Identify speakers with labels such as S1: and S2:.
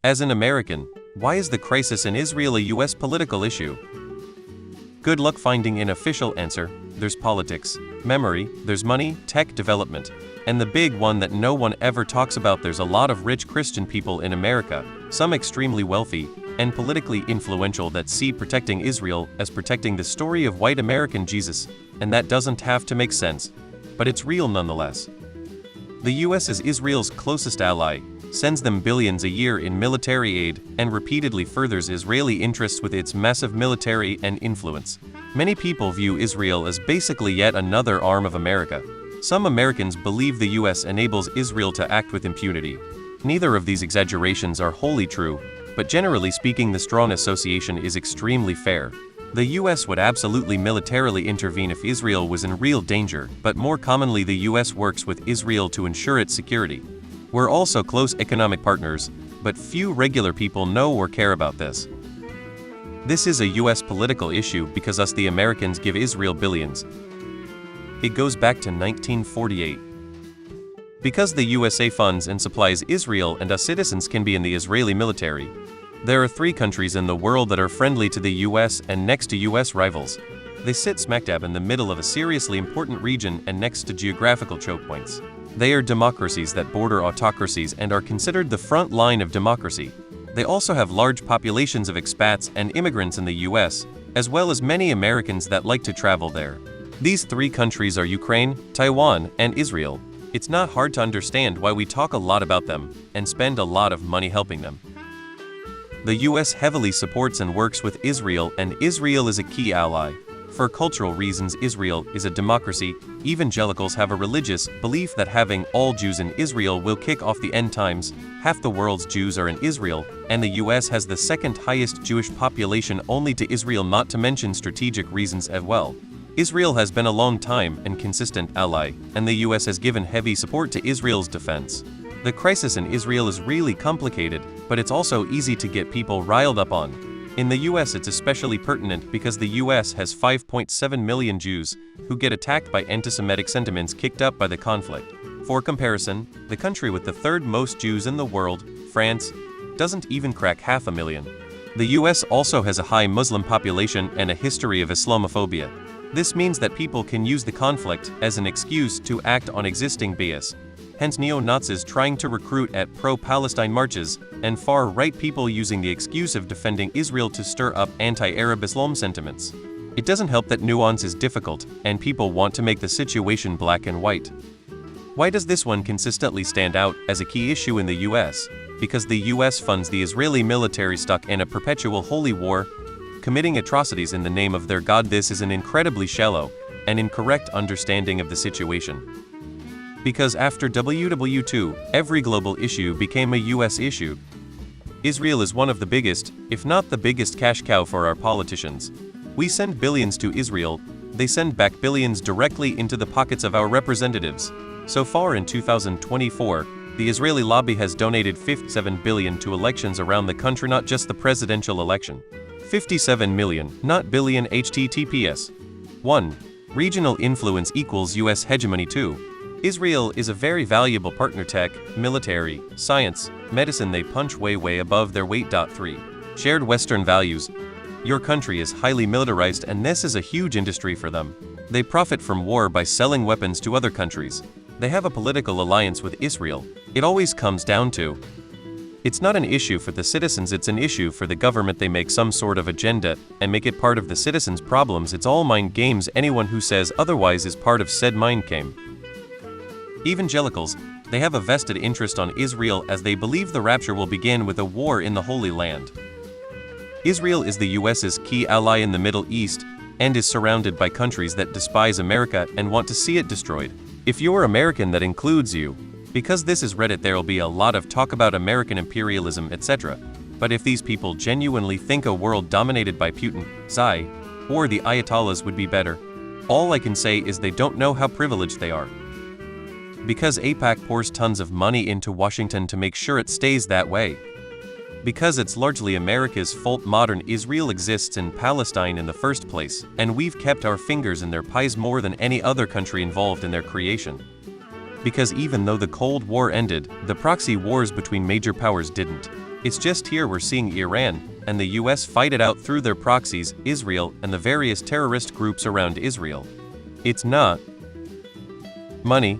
S1: As an American, why is the crisis in Israel a US political issue? Good luck finding an official answer. There's politics, memory, there's money, tech development, and the big one that no one ever talks about: there's a lot of rich Christian people in America, some extremely wealthy and politically influential, that see protecting Israel as protecting the story of white American Jesus, and that doesn't have to make sense, but it's real nonetheless. The US is Israel's closest ally, sends them billions a year in military aid, and repeatedly furthers Israeli interests with its massive military and influence. Many people view Israel as basically yet another arm of America. Some Americans believe the US enables Israel to act with impunity. Neither of these exaggerations are wholly true, but generally speaking, the strong association is extremely fair. The US would absolutely militarily intervene if Israel was in real danger, but more commonly the US works with Israel to ensure its security. We're also close economic partners, but few regular people know or care about this. This is a US political issue because us the Americans give Israel billions. It goes back to 1948. Because the USA funds and supplies Israel, and us citizens can be in the Israeli military. There are 3 countries in the world that are friendly to the US and next to US rivals. They sit smack dab in the middle of a seriously important region and next to geographical choke points. They are democracies that border autocracies and are considered the front line of democracy. They also have large populations of expats and immigrants in the US, as well as many Americans that like to travel there. These 3 countries are Ukraine, Taiwan, and Israel. It's not hard to understand why we talk a lot about them and spend a lot of money helping them. The US heavily supports and works with Israel, and Israel is a key ally. For cultural reasons, Israel is a democracy. Evangelicals have a religious belief that having all Jews in Israel will kick off the end times. Half the world's Jews are in Israel, and the US has the 2nd highest Jewish population only to Israel, not to mention strategic reasons as well. Israel has been a long time and consistent ally, and the US has given heavy support to Israel's defense. The crisis in Israel is really complicated, but it's also easy to get people riled up on. In the US, it's especially pertinent because the US has 5.7 million Jews who get attacked by anti-Semitic sentiments kicked up by the conflict. For comparison, the country with the 3rd most Jews in the world, France, doesn't even crack 500,000. The US also has a high Muslim population and a history of Islamophobia. This means that people can use the conflict as an excuse to act on existing bias. Hence neo-Nazis trying to recruit at pro-Palestine marches, and far-right people using the excuse of defending Israel to stir up anti-Arab Islam sentiments. It doesn't help that nuance is difficult, and people want to make the situation black and white. Why does this one consistently stand out as a key issue in the US? Because the US funds the Israeli military stuck in a perpetual holy war, committing atrocities in the name of their God. This is an incredibly shallow and incorrect understanding of the situation. Because after WW2, every global issue became a US issue. Israel is one of the biggest, if not the biggest, cash cow for our politicians. We send billions to Israel, they send back billions directly into the pockets of our representatives. So far in 2024, the Israeli lobby has donated $57 billion to elections around the country, not just the presidential election. 57 million, not billion. HTTPS. 1. Regional influence equals US hegemony. 2. Israel is a very valuable partner: tech, military, science, medicine. They punch way above their weight. 3. Shared Western values. Your country is highly militarized, and this is a huge industry for them. They profit from war by selling weapons to other countries. They have a political alliance with Israel. It always comes down to, it's not an issue for the citizens, it's an issue for the government. They make some sort of agenda and make it part of the citizens' problems. It's all mind games. Anyone who says otherwise is part of said mind game. Evangelicals, they have a vested interest on Israel as they believe the rapture will begin with a war in the Holy Land. Israel is the US's key ally in the Middle East and is surrounded by countries that despise America and want to see it destroyed. If you're American, that includes you. Because this is Reddit, there'll be a lot of talk about American imperialism, etc. But if these people genuinely think a world dominated by Putin, Xi, or the Ayatollahs would be better, all I can say is they don't know how privileged they are. Because AIPAC pours tons of money into Washington to make sure it stays that way. Because it's largely America's fault modern Israel exists in Palestine in the first place, and we've kept our fingers in their pies more than any other country involved in their creation. Because even though the Cold War ended, the proxy wars between major powers didn't. It's just here we're seeing Iran and the US fight it out through their proxies, Israel and the various terrorist groups around Israel. It's not money,